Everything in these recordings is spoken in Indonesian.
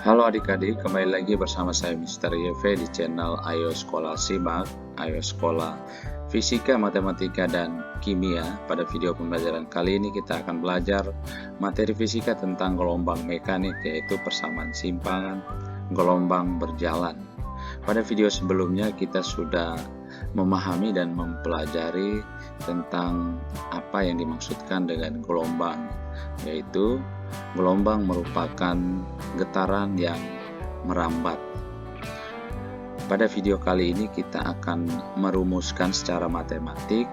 Halo adik-adik, kembali lagi bersama saya Mr. YV di channel Ayo Sekolah Simak, Ayo Sekolah Fisika, Matematika, dan Kimia. Pada video pembelajaran kali ini kita akan belajar materi fisika tentang gelombang mekanik, yaitu persamaan simpangan gelombang berjalan. Pada video sebelumnya kita sudah memahami dan mempelajari tentang apa yang dimaksudkan dengan gelombang, yaitu gelombang merupakan getaran yang merambat. Pada video kali ini kita akan merumuskan secara matematik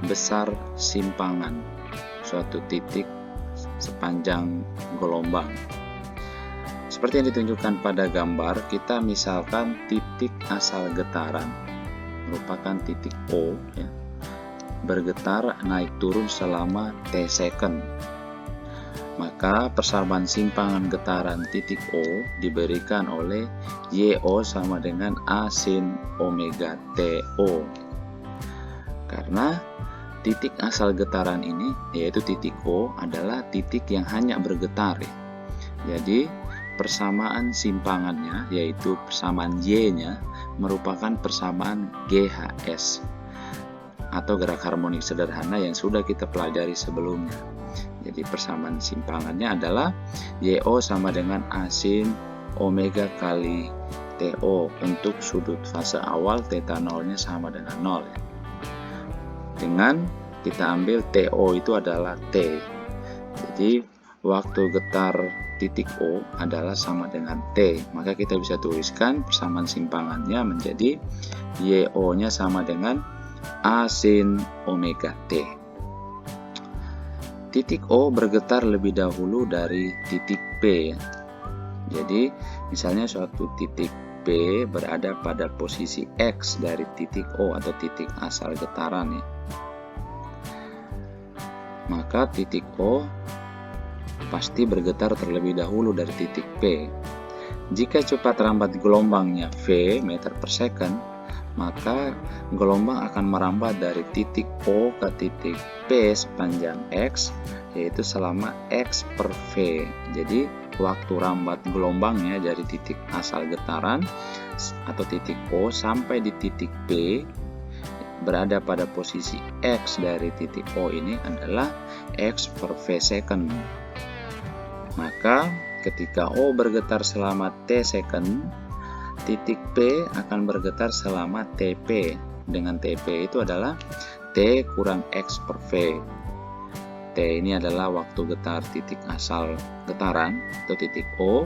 besar simpangan suatu titik sepanjang gelombang. Seperti yang ditunjukkan pada gambar, kita misalkan titik asal getaran merupakan titik O, ya, bergetar naik turun selama T second. Maka persamaan simpangan getaran titik O diberikan oleh YO sama dengan A sin omega TO. Karena titik asal getaran ini, yaitu titik O, adalah titik yang hanya bergetar. Jadi persamaan simpangannya, yaitu persamaan Y-nya, merupakan persamaan GHS atau gerak harmonik sederhana yang sudah kita pelajari sebelumnya. Jadi persamaan simpangannya adalah YO sama dengan A sin omega kali TO untuk sudut fase awal θ nolnya sama dengan 0. Dengan kita ambil TO itu adalah T. Jadi waktu getar titik O adalah sama dengan T. Maka kita bisa tuliskan persamaan simpangannya menjadi YO-nya sama dengan A sin omega T. Titik O bergetar lebih dahulu dari titik P. Jadi misalnya suatu titik P berada pada posisi X dari titik O atau titik asal getaran, ya. Maka titik O pasti bergetar terlebih dahulu dari titik P. Jika cepat rambat gelombangnya V meter per second, maka gelombang akan merambat dari titik O ke titik P sepanjang X, yaitu selama X per V. Jadi waktu rambat gelombangnya dari titik asal getaran atau titik O sampai di titik P berada pada posisi X dari titik O ini adalah X per V second. Maka ketika O bergetar selama T second, titik P akan bergetar selama TP. Dengan TP itu adalah T kurang X per V. T ini adalah waktu getar titik asal getaran atau titik O,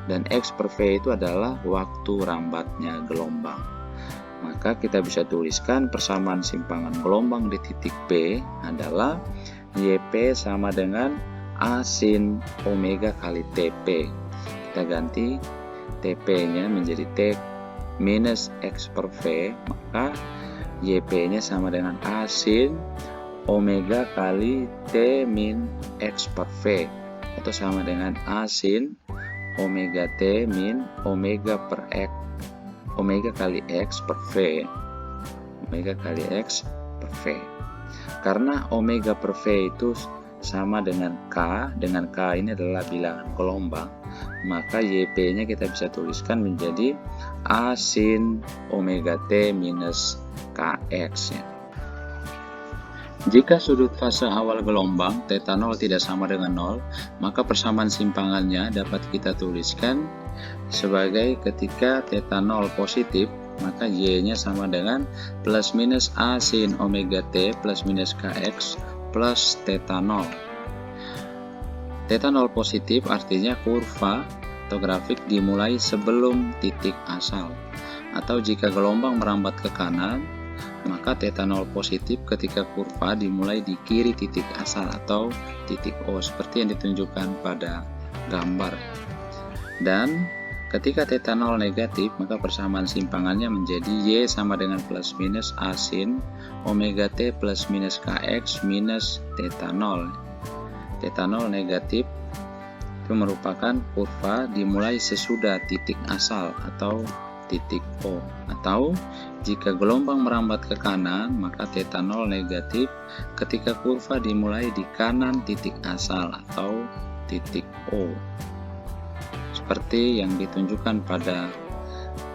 dan X per V itu adalah waktu rambatnya gelombang. Maka kita bisa tuliskan persamaan simpangan gelombang di titik P adalah YP sama dengan A sin omega kali TP. Kita ganti TP-nya menjadi T minus X per V, maka YP-nya sama dengan A sin omega kali T min X per V, atau sama dengan A sin omega T min omega per X, omega kali X per V, omega kali X per V. Karena omega per V itu sama dengan K ini adalah bilangan gelombang, maka YP-nya kita bisa tuliskan menjadi A sin omega T minus KX, ya. Jika sudut fase awal gelombang θ0 tidak sama dengan 0, maka persamaan simpangannya dapat kita tuliskan sebagai ketika θ0 positif, maka Y-nya sama dengan plus minus A sin omega T plus minus KX plus θ0. θ0 positif artinya kurva atau grafik dimulai sebelum titik asal, atau jika gelombang merambat ke kanan, maka θ0 positif ketika kurva dimulai di kiri titik asal atau titik O, seperti yang ditunjukkan pada gambar. Dan ketika θ0 negatif, maka persamaan simpangannya menjadi Y sama dengan plus minus A sin omega T plus minus KX minus θ0. θ0 negatif itu merupakan kurva dimulai sesudah titik asal atau titik O, atau jika gelombang merambat ke kanan, maka θ0 negatif ketika kurva dimulai di kanan titik asal atau titik O. seperti yang ditunjukkan pada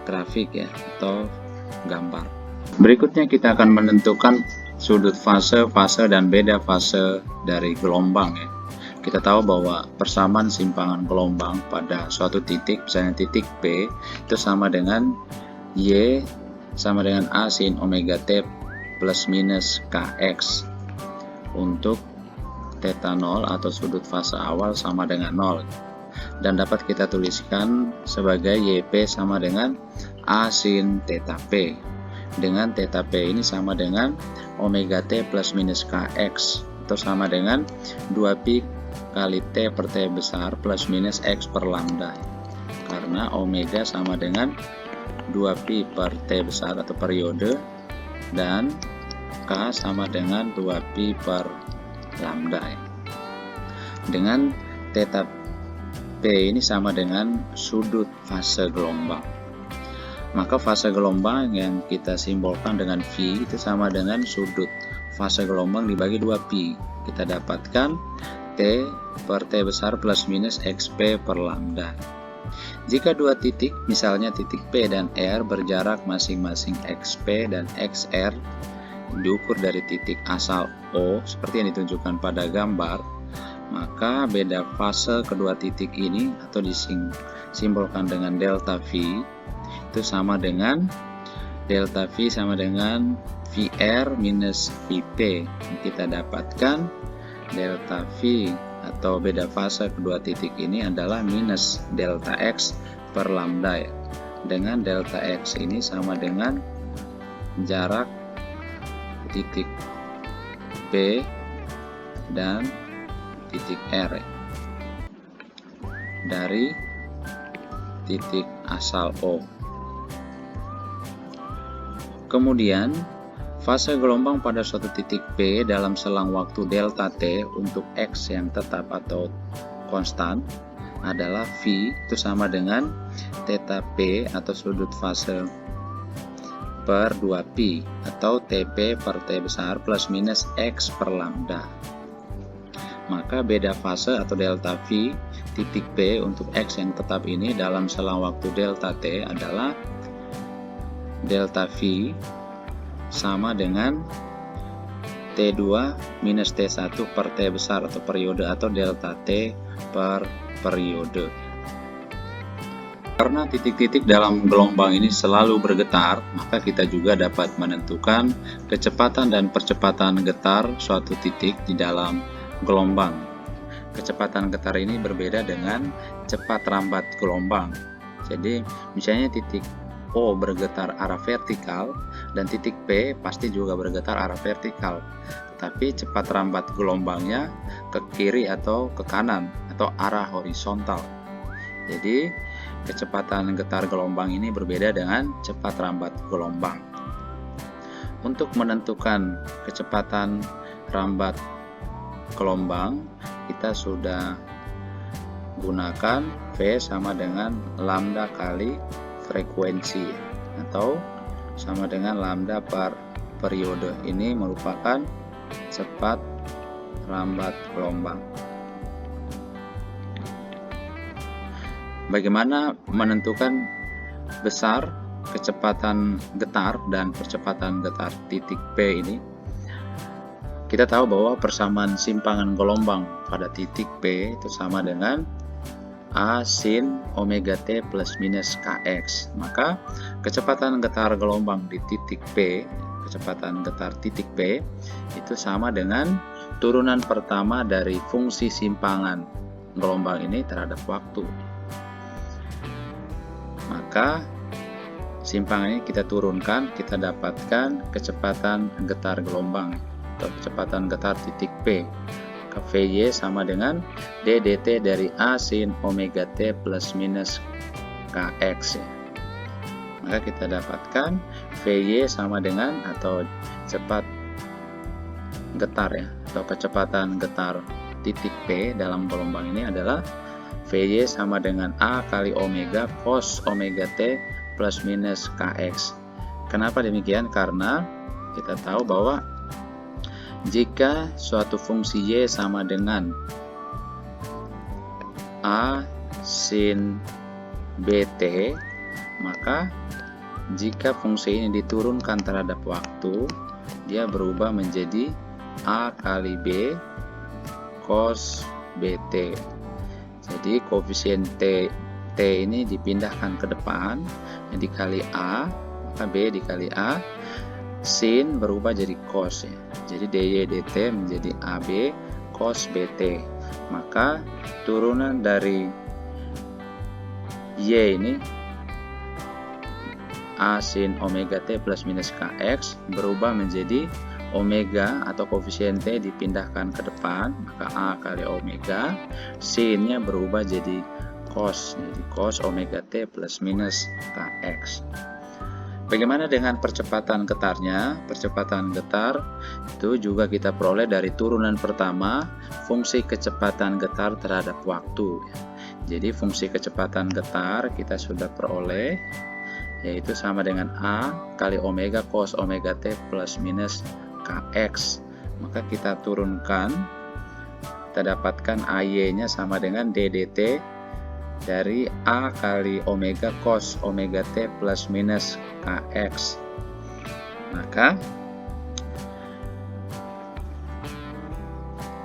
grafik ya atau gambar. Berikutnya kita akan menentukan sudut fase, dan beda fase dari gelombang ya. Kita tahu bahwa persamaan simpangan gelombang pada suatu titik, misalnya titik P, itu sama dengan Y sama dengan A sin omega T plus minus Kx. Untuk theta 0 atau sudut fase awal sama dengan 0. Dan dapat kita tuliskan sebagai YP sama dengan A sin theta P. Dengan theta P ini sama dengan omega T plus minus Kx. Itu sama dengan 2pi kali T per T besar plus minus X per lambda, karena omega sama dengan 2pi per T besar atau periode dan K sama dengan 2pi per lambda. Dengan theta P ini sama dengan sudut fase gelombang, maka fase gelombang yang kita simbolkan dengan V itu sama dengan sudut fase gelombang dibagi 2pi. Kita dapatkan T per T besar plus minus XP per lambda. Jika dua titik, misalnya titik P dan R, berjarak masing-masing XP dan XR diukur dari titik asal O seperti yang ditunjukkan pada gambar, maka beda fase kedua titik ini atau disimbolkan dengan delta V itu sama dengan delta V sama dengan VR minus VP. Kita dapatkan delta V atau beda fase kedua titik ini adalah minus delta X per lambda ya. Dengan delta X ini sama dengan jarak titik P dan titik R ya, dari titik asal O. Kemudian fase gelombang pada suatu titik P dalam selang waktu delta T untuk X yang tetap atau konstan adalah V itu sama dengan theta P atau sudut fase per 2pi atau TP per T besar plus minus X per lambda. Maka beda fase atau delta V titik P untuk X yang tetap ini dalam selang waktu delta T adalah delta V sama dengan T2 minus T1 per T besar atau periode atau delta T per periode. Karena titik-titik dalam gelombang ini selalu bergetar, maka kita juga dapat menentukan kecepatan dan percepatan getar suatu titik di dalam gelombang. Kecepatan getar ini berbeda dengan cepat rambat gelombang. Jadi misalnya titik O bergetar arah vertikal dan titik P pasti juga bergetar arah vertikal, tapi cepat rambat gelombangnya ke kiri atau ke kanan atau arah horizontal. Jadi kecepatan getar gelombang ini berbeda dengan cepat rambat gelombang. Untuk menentukan kecepatan rambat gelombang, kita sudah gunakan V sama dengan lambda kali frekuensi atau sama dengan lambda per periode. Ini merupakan cepat rambat gelombang. Bagaimana menentukan besar kecepatan getar dan percepatan getar titik P ini? Kita tahu bahwa persamaan simpangan gelombang pada titik P itu sama dengan A sin omega T plus minus Kx. Maka kecepatan getar gelombang di titik P, kecepatan getar titik P itu sama dengan turunan pertama dari fungsi simpangan gelombang ini terhadap waktu. Maka simpangan ini kita turunkan, kita dapatkan kecepatan getar gelombang atau kecepatan getar titik P. VY sama dengan D dt dari A sin omega T plus minus Kx ya. Maka kita dapatkan VY sama dengan atau cepat getar ya, atau kecepatan getar titik P dalam gelombang ini adalah VY sama dengan A kali omega cos omega T plus minus Kx. Kenapa demikian? Karena kita tahu bahwa jika suatu fungsi Y sama dengan A sin BT, maka jika fungsi ini diturunkan terhadap waktu, dia berubah menjadi A kali B cos BT. Jadi koefisien T ini dipindahkan ke depan, dikali A, maka B dikali A, sin berubah jadi cos ya. Jadi dy dt menjadi AB cos BT. Maka turunan dari Y ini A sin omega T plus minus Kx berubah menjadi omega atau koefisien T dipindahkan ke depan, maka A kali omega, sinnya berubah jadi cos omega T plus minus Kx. Bagaimana dengan percepatan getarnya? Percepatan getar itu juga kita peroleh dari turunan pertama, fungsi kecepatan getar terhadap waktu. Jadi fungsi kecepatan getar kita sudah peroleh, yaitu sama dengan A kali omega cos omega T plus minus Kx. Maka kita turunkan, kita dapatkan AY-nya sama dengan ddt dari A kali omega cos omega T plus minus Kx. Maka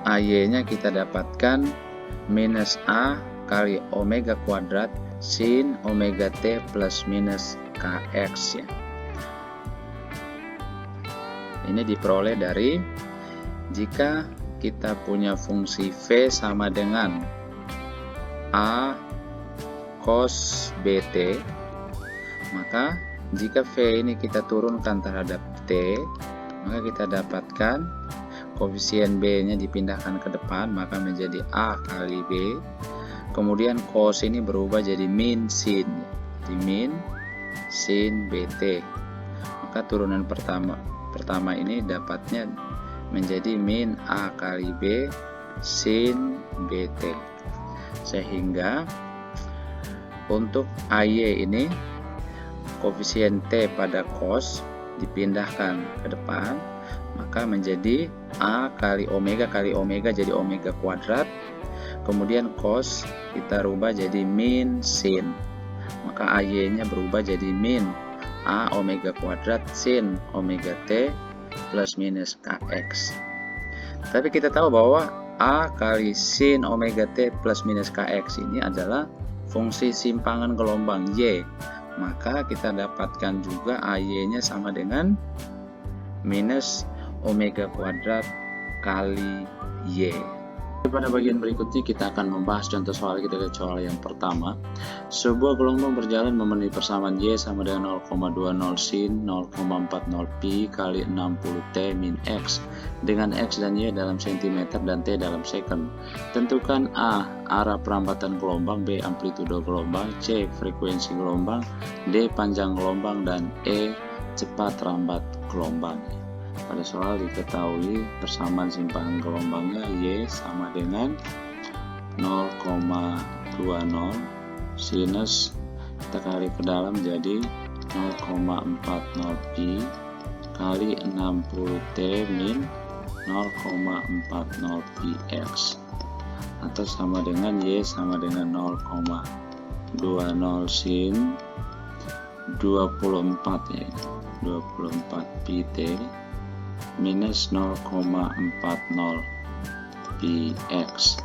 AY-nya kita dapatkan minus A kali omega kuadrat sin omega T plus minus Kx ya. Ini diperoleh dari jika kita punya fungsi V sama dengan A cos BT, maka jika V ini kita turunkan terhadap T, maka kita dapatkan koefisien B-nya dipindahkan ke depan, maka menjadi A kali B. Kemudian cos ini berubah jadi min sin, jadi min sin BT. Maka turunan pertama ini dapatnya menjadi min A kali B sin BT. Sehingga untuk AY ini koefisien T pada cos dipindahkan ke depan, maka menjadi A kali omega jadi omega kuadrat. Kemudian cos kita rubah jadi min sin, maka AY-nya berubah jadi min A omega kuadrat sin omega T plus minus Kx. Tapi kita tahu bahwa A kali sin omega T plus minus Kx ini adalah fungsi simpangan gelombang Y. Maka kita dapatkan juga AY-nya sama dengan minus omega kuadrat kali Y. Pada bagian berikutnya kita akan membahas contoh soal kita ke soal yang pertama. Sebuah gelombang berjalan memenuhi persamaan Y sama dengan 0,20 sin 0,40 pi kali 60 T min X dengan X dan Y dalam cm dan T dalam second. Tentukan A arah perambatan gelombang, B amplitudo gelombang, C frekuensi gelombang, D panjang gelombang, dan E cepat rambat gelombang. Pada soal diketahui persamaan simpangan gelombangnya Y sama dengan 0,20 sinus kita kali ke dalam jadi 0,40 pi kali 60 T min 0,40 pi X, atau sama dengan Y sama dengan 0,20 sin 24 ya, 24 pi T minus 0,40 pi X.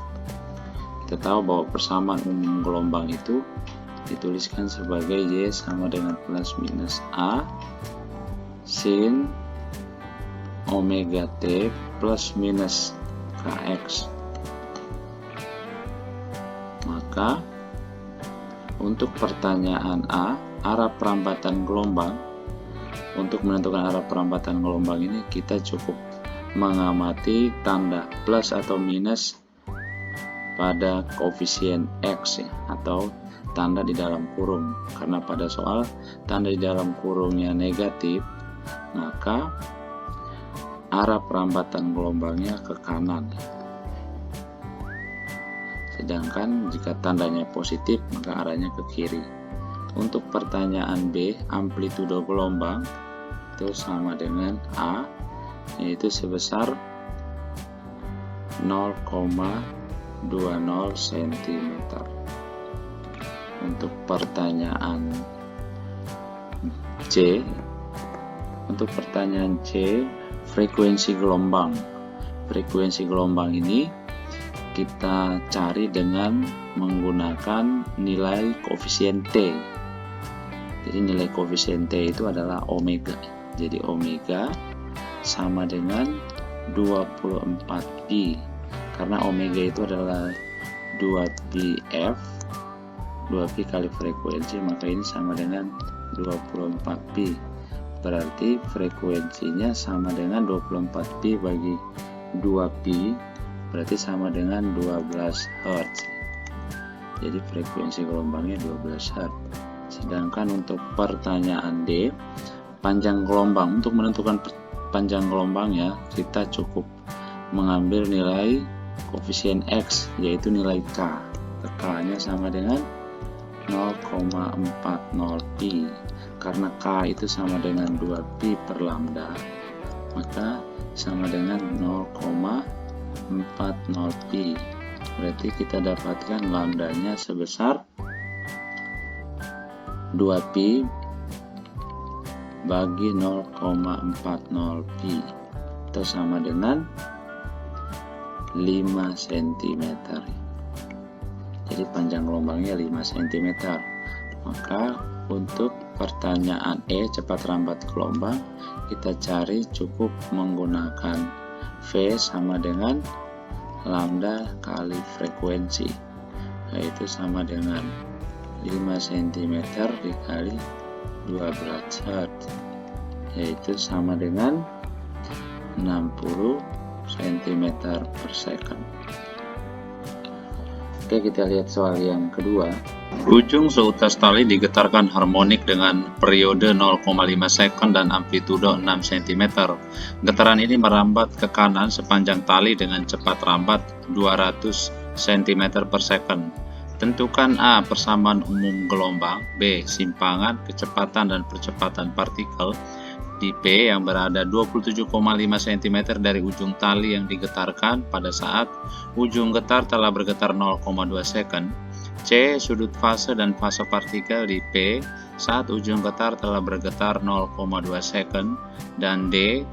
Kita tahu bahwa persamaan umum gelombang itu dituliskan sebagai Y sama dengan plus minus A sin omega T plus minus Kx. Maka untuk pertanyaan A, arah perambatan gelombang, untuk menentukan arah perambatan gelombang ini kita cukup mengamati tanda plus atau minus pada koefisien X ya, atau tanda di dalam kurung. Karena pada soal tanda di dalam kurungnya negatif, maka arah perambatan gelombangnya ke kanan. Sedangkan jika tandanya positif, maka arahnya ke kiri. Untuk pertanyaan B, amplitudo gelombang itu sama dengan A, yaitu sebesar 0,20 cm. Untuk pertanyaan C, frekuensi gelombang. Frekuensi gelombang ini kita cari dengan menggunakan nilai koefisien T. Jadi nilai koefisien T itu adalah omega. Jadi omega sama dengan 24pi. Karena omega itu adalah 2πf, 2pi kali frekuensi, maka ini sama dengan 24pi. Berarti frekuensinya sama dengan 24pi bagi 2pi, berarti sama dengan 12 Hz. Jadi frekuensi gelombangnya 12 Hz. Sedangkan untuk pertanyaan D, panjang gelombang. Untuk menentukan panjang gelombangnya, kita cukup mengambil nilai koefisien X, yaitu nilai K. K-nya sama dengan 0,40pi. Karena K itu sama dengan 2pi per lambda, maka sama dengan 0,40pi. Berarti kita dapatkan lambdanya sebesar 2pi bagi 0,40pi, atau sama dengan 5 cm. Jadi panjang gelombangnya 5 cm. Maka untuk pertanyaan E, cepat rambat gelombang, kita cari cukup menggunakan V sama dengan lambda kali frekuensi, yaitu sama dengan 5 cm dikali 12 Hz, yaitu sama dengan 60 cm per second. Oke, kita lihat soal yang kedua. Ujung seutas tali digetarkan harmonik dengan periode 0,5 second dan amplitudo 6 cm. Getaran ini merambat ke kanan sepanjang tali dengan cepat rambat 200 cm per second. Tentukan A, persamaan umum gelombang, B, simpangan, kecepatan dan percepatan partikel di P yang berada 27,5 cm dari ujung tali yang digetarkan pada saat ujung getar telah bergetar 0,2 second. C, sudut fase dan fase partikel di P saat ujung getar telah bergetar 0,2 second. Dan D,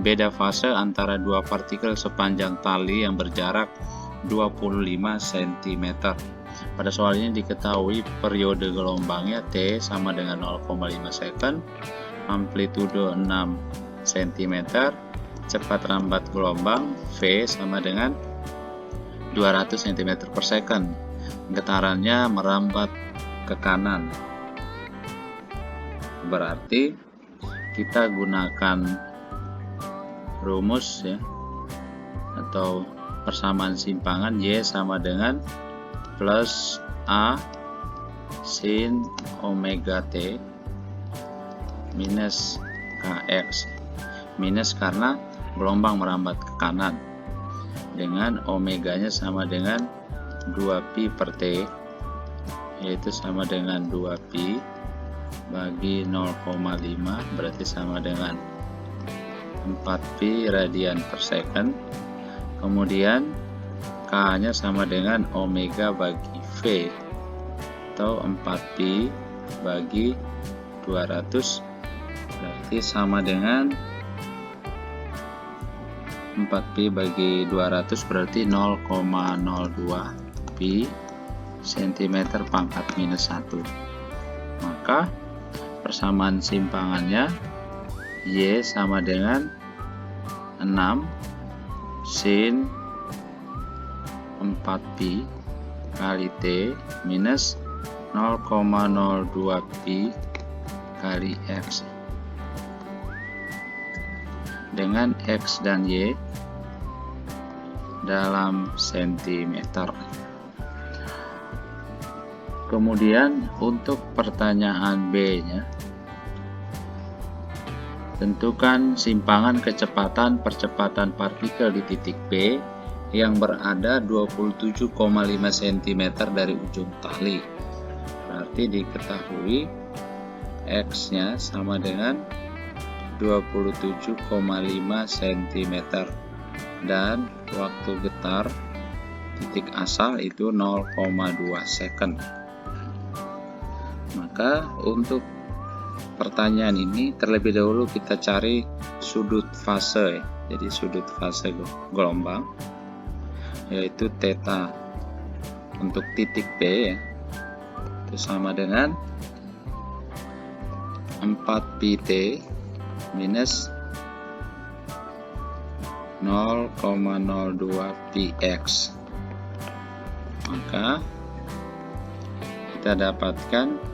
beda fase antara dua partikel sepanjang tali yang berjarak 25 cm. Pada soal ini diketahui periode gelombangnya T sama dengan 0,5 second, amplitudo 6 cm, cepat rambat gelombang V sama dengan 200 cm per second. Getarannya merambat ke kanan. Berarti kita gunakan rumus ya, atau persamaan simpangan Y sama dengan plus A sin omega T minus Kx. Minus karena gelombang merambat ke kanan, dengan omeganya sama dengan 2pi per T, yaitu sama dengan 2pi bagi 0,5, berarti sama dengan 4pi radian per second. Kemudian K nya sama dengan omega bagi V, atau 4pi bagi 200, berarti sama dengan 4pi bagi 200 berarti 0,02 pi cm pangkat minus 1. Maka persamaan simpangannya Y sama dengan 6 sin 4pi kali T minus 0,02 pi kali X, dengan X dan Y dalam sentimeter. Kemudian untuk pertanyaan B nya, tentukan simpangan kecepatan percepatan partikel di titik P yang berada 27,5 cm dari ujung tali. Berarti diketahui X nya sama dengan 27,5 cm dan waktu getar titik asal itu 0,2 second. Maka untuk pertanyaan ini terlebih dahulu kita cari sudut fase ya. Jadi sudut fase gelombang yaitu theta untuk titik P ya, itu sama dengan 4pt minus 0,02px. Maka kita dapatkan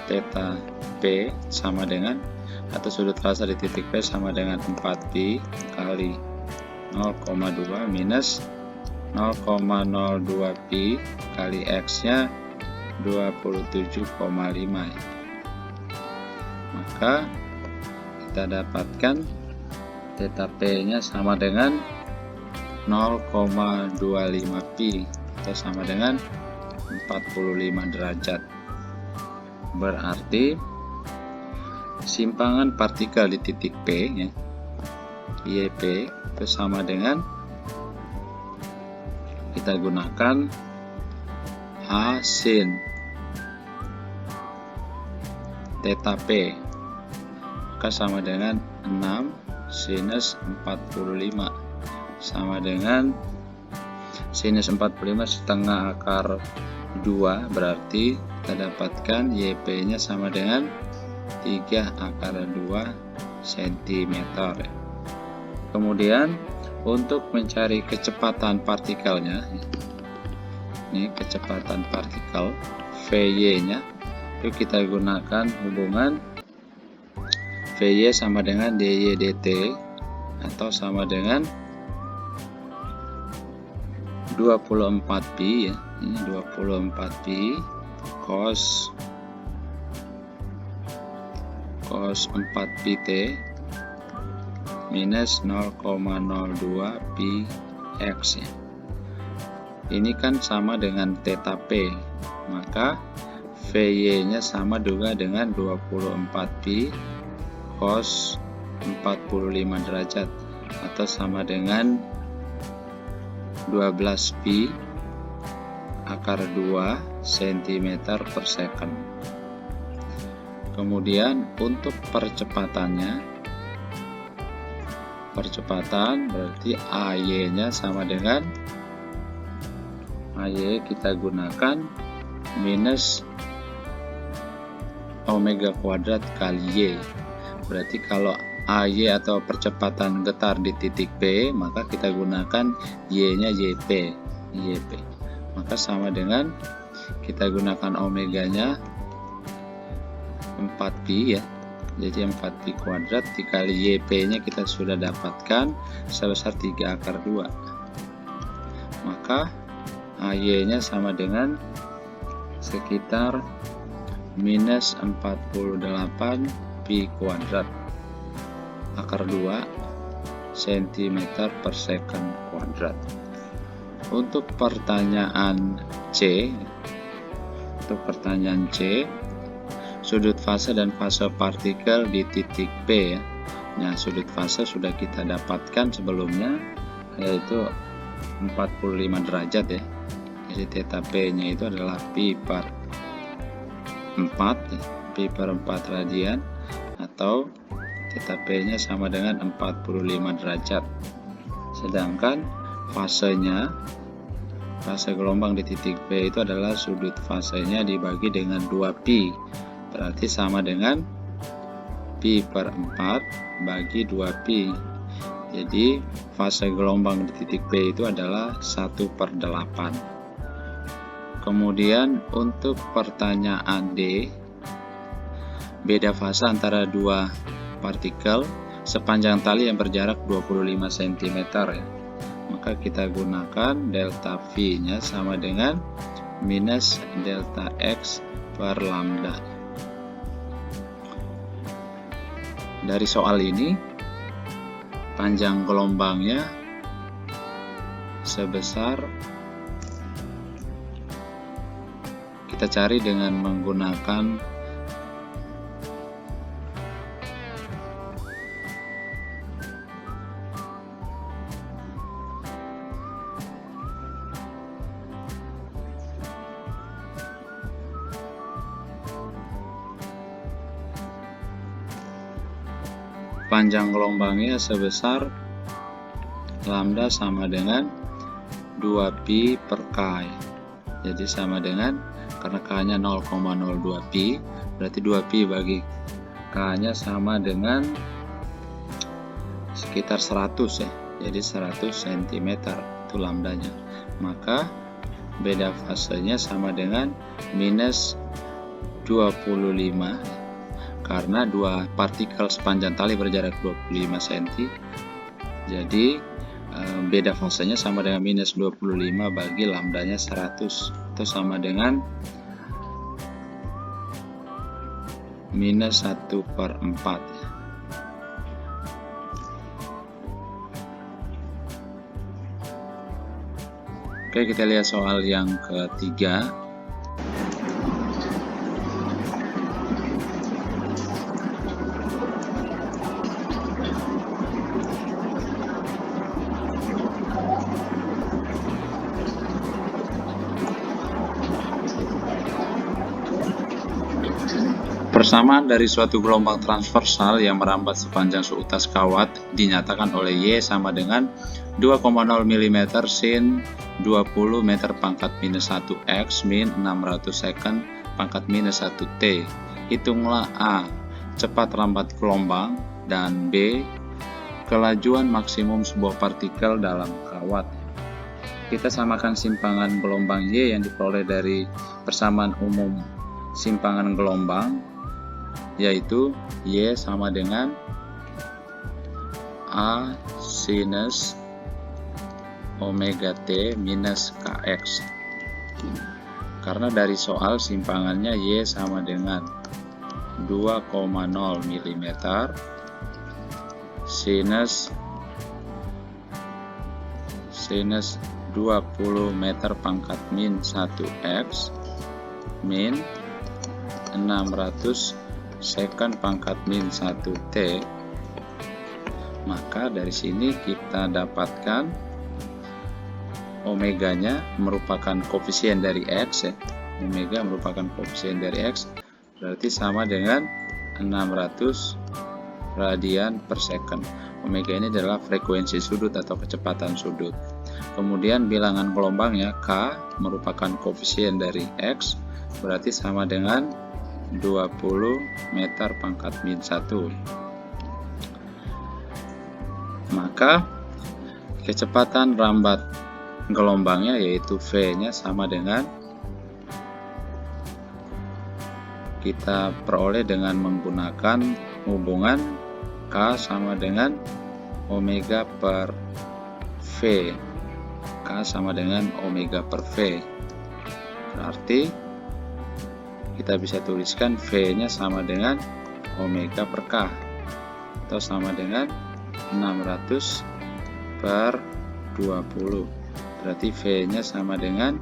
theta P sama dengan, atau sudut fase di titik P sama dengan 4pi kali 0,2 minus 0,02pi kali X nya 27,5 ya. Maka kita dapatkan theta P nya sama dengan 0,25pi atau sama dengan 45 derajat. Berarti simpangan partikel di titik P ya, YP, itu sama dengan, kita gunakan H sin theta P, maka sama dengan 6 sinus 45 sama dengan sinus 45 setengah akar 2, berarti kita dapatkan YP nya sama dengan 3 akar 2 cm. Kemudian untuk mencari kecepatan partikelnya, ini kecepatan partikel Vy nya, itu kita gunakan hubungan Vy sama dengan dy dt atau sama dengan 24pi ya, ini 24pi cos 4pt minus 0,02 px ya. Ini kan sama dengan theta P, maka Vy nya sama juga dengan 24pi cos 45 derajat atau sama dengan 12pi akar 2 cm per second. Kemudian untuk percepatan berarti AY nya sama dengan, AY kita gunakan minus omega kuadrat kali Y. Berarti kalau AY atau percepatan getar di titik P, maka kita gunakan Y nya YP. Maka sama dengan, kita gunakan omega nya 4pi ya, jadi 4pi kuadrat dikali YP nya kita sudah dapatkan sebesar 3 akar 2, maka AY nya sama dengan sekitar minus 48 pi kuadrat akar 2 cm per second kuadrat. Untuk pertanyaan C, sudut fase dan fase partikel di titik P ya. Nah, sudut fase sudah kita dapatkan sebelumnya, yaitu 45 derajat ya. Jadi theta P nya itu adalah pi per 4 ya, pi per 4 radian, atau theta P nya sama dengan 45 derajat. Sedangkan fasenya, fase gelombang di titik P itu adalah sudut fasenya dibagi dengan 2pi, berarti sama dengan pi per 4 bagi 2pi. Jadi fase gelombang di titik P itu adalah 1/8. Kemudian untuk pertanyaan D, beda fase antara dua partikel sepanjang tali yang berjarak 25 cm ya. Maka kita gunakan delta V nya sama dengan minus delta X per lambda. Dari soal ini, panjang gelombangnya sebesar, kita cari dengan menggunakan panjang gelombangnya sebesar lambda sama dengan 2pi per K. Jadi sama dengan, karena K-nya 0,02 pi, berarti 2pi bagi K-nya sama dengan sekitar 100 ya. Jadi 100 cm itu lambdanya. Maka beda fasenya sama dengan minus 25, karena dua partikel sepanjang tali berjarak 25 cm. Jadi beda fasenya sama dengan minus 25 bagi lambdanya 100, itu sama dengan minus 1/4. Oke, kita lihat soal yang ketiga. Persamaan dari suatu gelombang transversal yang merambat sepanjang seutas kawat dinyatakan oleh Y sama dengan 2,0 mm sin 20 meter pangkat minus 1 X min 600 second pangkat minus 1 T. Hitunglah A, cepat rambat gelombang, dan B, kelajuan maksimum sebuah partikel dalam kawat. Kita samakan simpangan gelombang Y yang diperoleh dari persamaan umum simpangan gelombang, yaitu Y sama dengan A sinus omega T minus Kx. Karena dari soal simpangannya Y sama dengan 2,0 mm sinus 20 meter pangkat min 1 X min 600 second pangkat min 1 T. Maka dari sini kita dapatkan omeganya merupakan koefisien dari X ya. Omega merupakan koefisien dari X, berarti sama dengan 600 radian per second. Omega ini adalah frekuensi sudut atau kecepatan sudut. Kemudian bilangan gelombangnya K merupakan koefisien dari X, berarti sama dengan 20 meter pangkat min 1. Maka kecepatan rambat gelombangnya yaitu V-nya sama dengan, kita peroleh dengan menggunakan hubungan K sama dengan omega per V. K sama dengan omega per V. Berarti kita bisa tuliskan V-nya sama dengan omega per K, atau sama dengan 600 per 20. Berarti V-nya sama dengan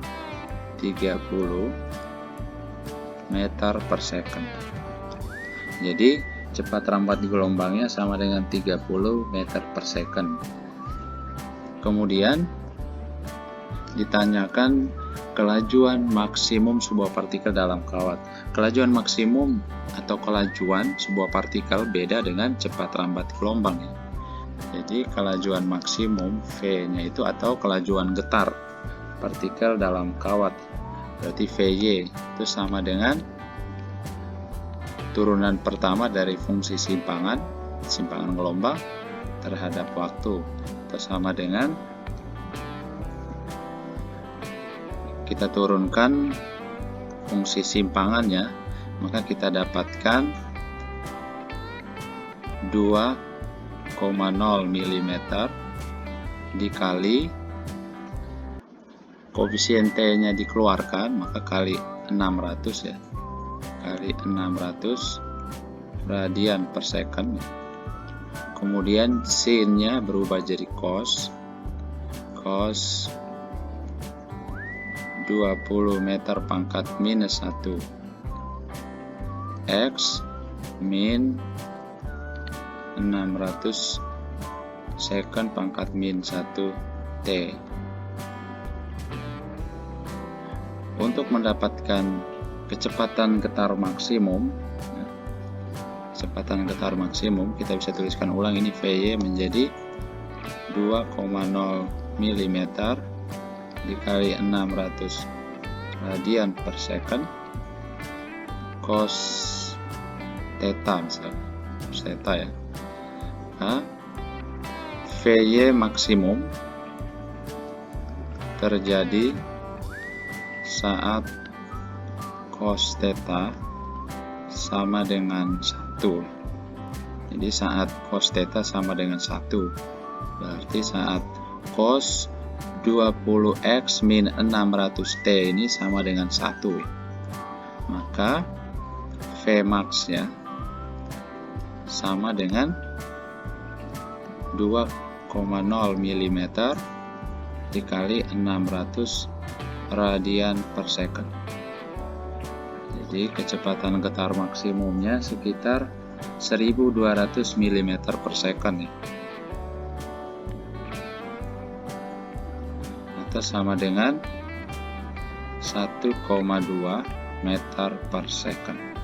30 meter per second. Jadi cepat rambat gelombangnya sama dengan 30 meter per second. Kemudian ditanyakan kelajuan maksimum sebuah partikel dalam kawat. Kelajuan maksimum atau kelajuan sebuah partikel beda dengan cepat rambat gelombang. Jadi kelajuan maksimum V-nya itu atau kelajuan getar partikel dalam kawat, berarti VY itu sama dengan turunan pertama dari fungsi simpangan gelombang terhadap waktu, itu sama dengan kita turunkan fungsi simpangannya, maka kita dapatkan 2,0 mm dikali koefisien T-nya dikeluarkan, maka kali 600 ya, kali 600 radian per second. Kemudian sin-nya berubah jadi cos 20 meter pangkat minus 1 X min 600 second pangkat min 1 T. Untuk mendapatkan kecepatan getar maksimum, kecepatan getar maksimum, kita bisa tuliskan ulang ini VY menjadi 2,0 mm dikali 600 radian per second cos theta misalnya, cos theta ya. Nah, VY maksimum terjadi saat cos theta sama dengan 1. Jadi saat cos theta sama dengan 1, berarti saat cos 20x min 600t ini sama dengan 1, maka Vmax ya sama dengan 2,0 mm dikali 600 radian per second. Jadi kecepatan getar maksimumnya sekitar 1200 mm per second ya, atau sama dengan 1,2 meter per second.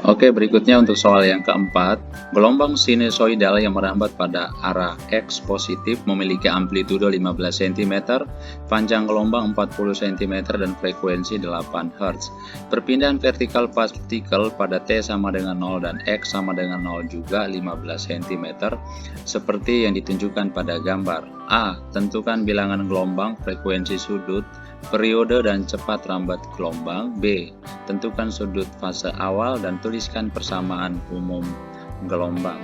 Oke, berikutnya untuk soal yang keempat. Gelombang sinusoidal yang merambat pada arah X positif memiliki amplitudo 15 cm, panjang gelombang 40 cm, dan frekuensi 8 Hz. Perpindahan vertikal partikel pada T sama dengan 0 dan X sama dengan 0 juga 15 cm, seperti yang ditunjukkan pada gambar. A. Tentukan bilangan gelombang, frekuensi sudut, periode, dan cepat rambat gelombang. B. Tentukan sudut fase awal dan tuliskan persamaan umum gelombang.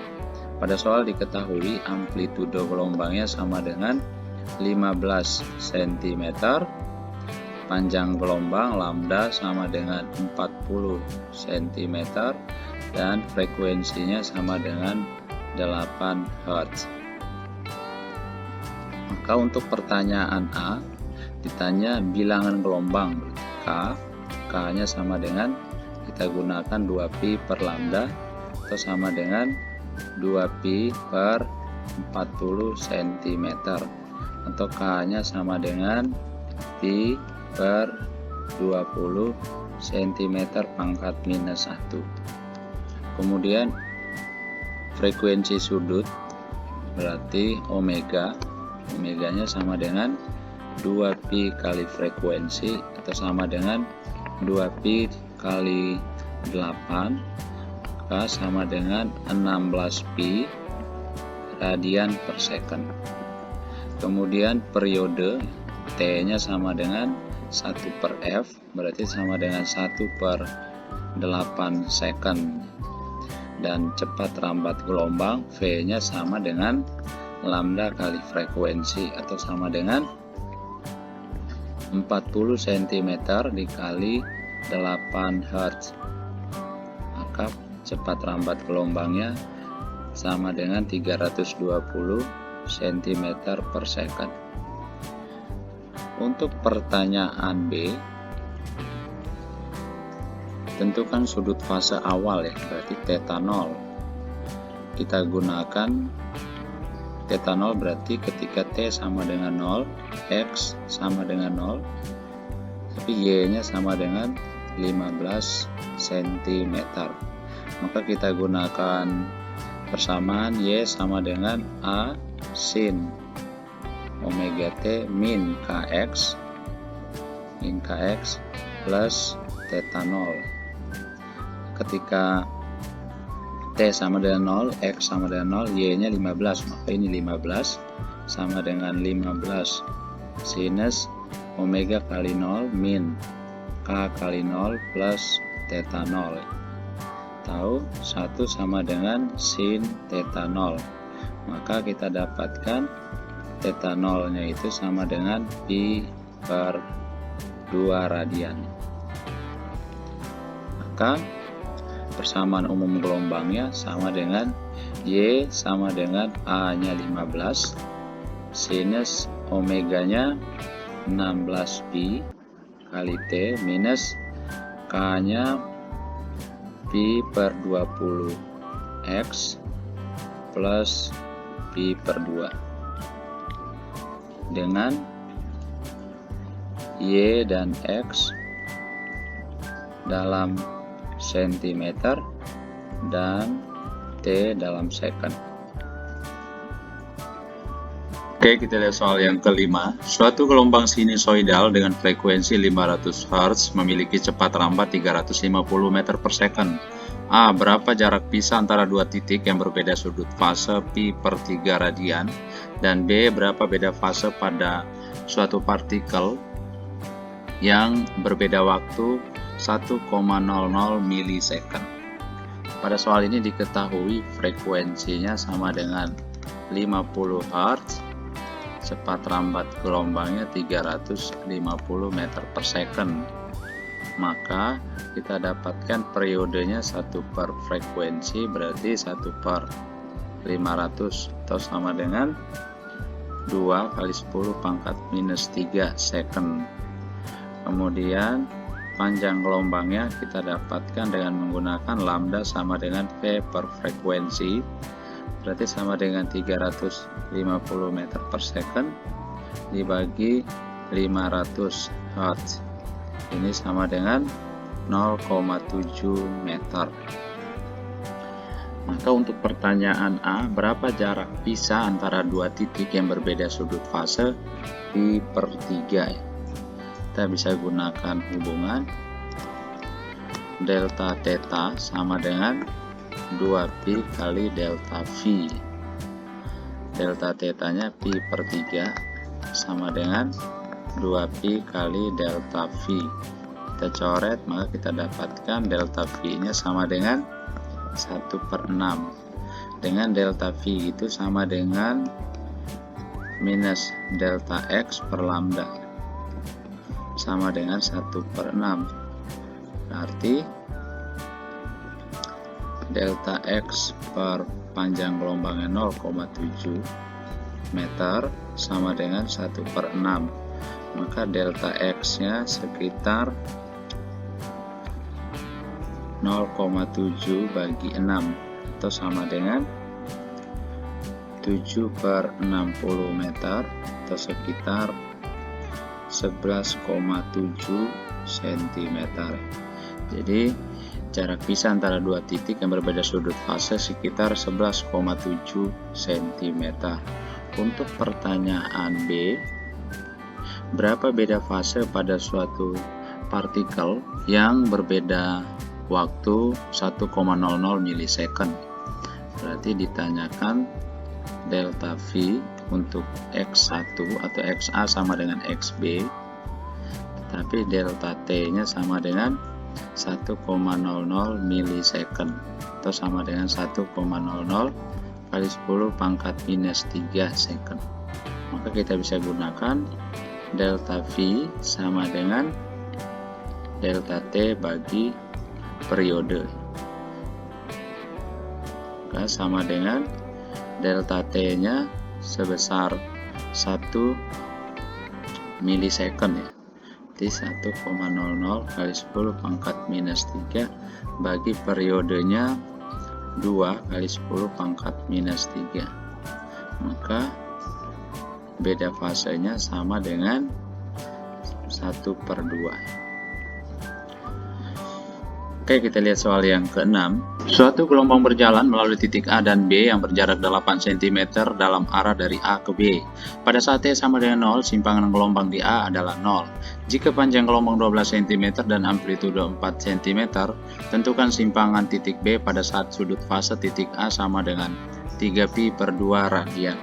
Pada soal diketahui amplitudo gelombangnya sama dengan 15 cm, panjang gelombang lambda sama dengan 40 cm, dan frekuensinya sama dengan 8 Hz. Maka untuk pertanyaan A ditanya bilangan gelombang K, K-nya sama dengan, kita gunakan 2pi per lambda atau sama dengan 2pi per 40 cm, atau K-nya sama dengan pi per 20 cm pangkat minus 1. Kemudian frekuensi sudut berarti omega, omeganya sama dengan 2pi kali frekuensi atau sama dengan 2pi kali 8, maka sama dengan 16pi radian per second. Kemudian periode T-nya sama dengan 1 per F, berarti sama dengan 1 per 8 second. Dan cepat rambat gelombang V-nya sama dengan lambda kali frekuensi atau sama dengan 40 cm dikali 8 Hz. Maka cepat rambat gelombangnya sama dengan 320 cm per second. Untuk pertanyaan B, tentukan sudut fase awal ya, berarti theta 0. Kita gunakan theta 0 berarti ketika T sama dengan 0, X sama dengan 0, tapi Y-nya sama dengan 15 cm. Maka kita gunakan persamaan Y sama dengan A sin omega T min Kx plus theta 0. Ketika T sama dengan 0, X sama dengan 0, Y-nya 15, maka ini 15 sama dengan 15 sinus omega kali 0 min K kali 0 plus theta 0. Tahu 1 sama dengan sin theta 0, maka kita dapatkan theta 0 nya itu sama dengan pi per 2 radian. Maka persamaan umum gelombangnya sama dengan Y sama dengan A nya 15 sinus omeganya 16 pi kali T minus K nya pi per 20 X plus pi per 2 dengan Y dan X dalam cm dan T dalam second. Oke, kita lihat soal yang kelima. Suatu gelombang sinusoidal dengan frekuensi 500 Hz memiliki cepat rambat 350 meter per second. A. Berapa jarak pisah antara dua titik yang berbeda sudut fase pi per 3 radian? Dan B. Berapa beda fase pada suatu partikel yang berbeda waktu 1,00 milisecond. Pada soal ini diketahui frekuensinya sama dengan 50 Hz, cepat rambat gelombangnya 350 meter per second. Maka kita dapatkan periodenya 1 per frekuensi, berarti 1 per 500 atau sama dengan 2 kali 10 pangkat minus 3 second. Kemudian panjang gelombangnya kita dapatkan dengan menggunakan lambda sama dengan V per frekuensi, berarti sama dengan 350 meter per second dibagi 500 Hz. Ini sama dengan 0,7 meter. Maka untuk pertanyaan A, berapa jarak pisah antara dua titik yang berbeda sudut fase pi per 3? Kita bisa gunakan hubungan delta theta sama dengan 2pi kali delta V. Delta tetanya pi per 3 sama dengan 2pi kali delta V. Kita coret, maka kita dapatkan delta V nya sama dengan 1 per 6. Dengan delta V itu sama dengan minus delta X per lambda, sama dengan 1 per 6. Berarti delta X per panjang gelombangnya 0,7 meter sama dengan 1 per 6. Maka delta X nya sekitar 0,7 bagi 6 atau sama dengan 7 per 60 meter atau sekitar 11,7 cm. Jadi jarak pisah antara dua titik yang berbeda sudut fase sekitar 11,7 cm. Untuk pertanyaan B, berapa beda fase pada suatu partikel yang berbeda waktu 1,00 milisecond? Berarti ditanyakan delta V untuk X1 atau XA sama dengan XB, tetapi delta T nya sama dengan 1,00 milisecond atau sama dengan 1,00 kali 10 pangkat minus 3 second. Maka kita bisa gunakan delta V sama dengan delta T bagi periode. Maka sama dengan delta T nya sebesar 1 milisecond ya. Jadi 1,00 kali 10 pangkat minus 3 bagi periodenya 2 kali 10 pangkat minus 3. Maka beda fasenya sama dengan 1 per 2. Oke, kita lihat soal yang ke-6. Suatu gelombang berjalan melalui titik A dan B yang berjarak 8 cm dalam arah dari A ke B. Pada saat T sama dengan 0, simpangan gelombang di A adalah 0. Jika panjang gelombang 12 cm dan amplitude 4 cm, tentukan simpangan titik B pada saat sudut fase titik A sama dengan 3pi per 2 radian.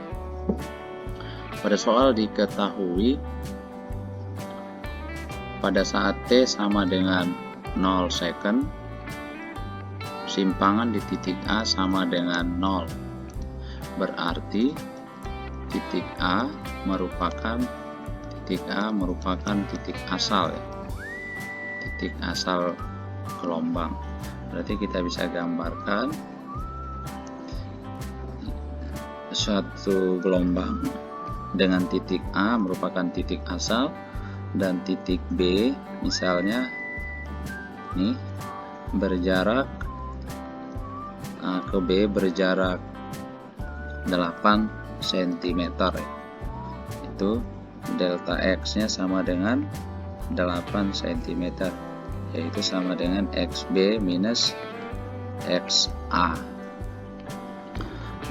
Pada soal diketahui pada saat T sama dengan 0 second, simpangan di titik A sama dengan 0. Berarti titik A merupakan titik asal ya. Titik asal gelombang. Berarti kita bisa gambarkan suatu gelombang dengan titik A merupakan titik asal dan titik B misalnya ini berjarak A ke B berjarak 8 cm ya. Itu delta X nya sama dengan 8 cm, yaitu sama dengan XB minus XA.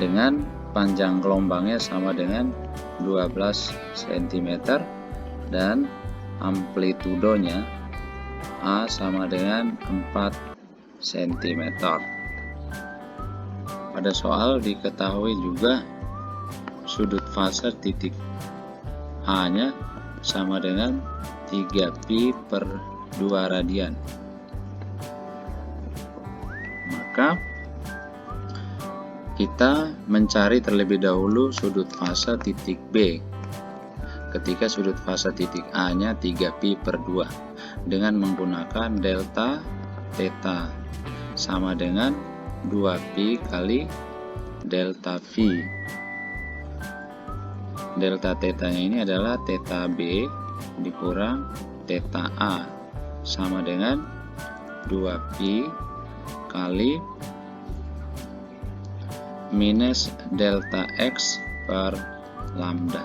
dengan panjang gelombangnya sama dengan 12 cm dan amplitudonya A sama dengan 4 cm. Pada soal diketahui juga sudut fase titik A-nya sama dengan 3pi per 2 radian. Maka kita mencari terlebih dahulu sudut fase titik B ketika sudut fase titik A-nya 3pi per 2 dengan menggunakan delta theta sama dengan 2pi kali delta V. Delta theta-nya ini adalah theta B dikurang theta A sama dengan 2pi kali minus delta X per lambda.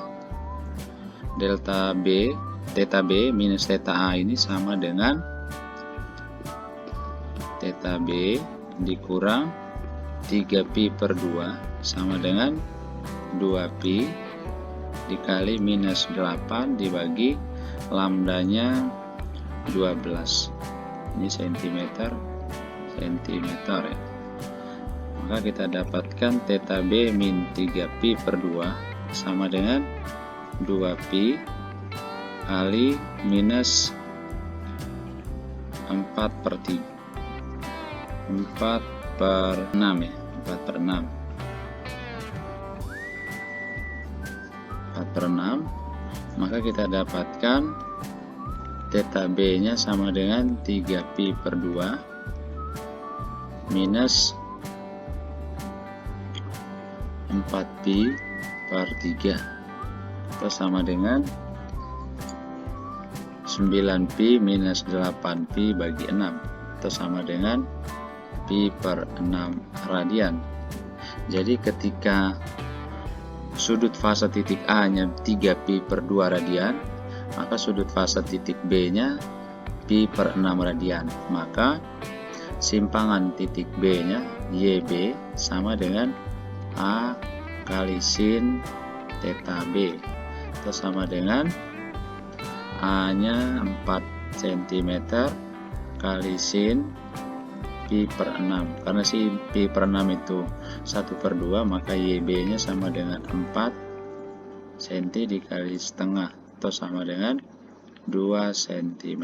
Delta B, theta B minus theta A ini sama dengan theta B dikurang 3pi per 2 sama dengan 2pi dikali minus 8 dibagi lambdanya 12. Ini cm ya. Maka kita dapatkan theta B min 3pi per 2 sama dengan 2pi kali minus 4 per 3 4 per 6 ya, 4 per 6 4 per 6, maka kita dapatkan theta B nya sama dengan 3pi per 2 minus 4pi per 3 itu sama dengan 9pi minus 8pi bagi 6 itu sama dengan pi per 6 radian. Jadi ketika sudut fase titik A nya 3pi per 2 radian, maka sudut fase titik B nya pi per 6 radian, maka simpangan titik B nya YB sama dengan A kali sin theta B itu sama dengan A nya 4 cm kali sin pi per 6. Karena si pi per 6 itu 1 per 2, maka YB nya sama dengan 4 cm dikali setengah atau sama dengan 2 cm.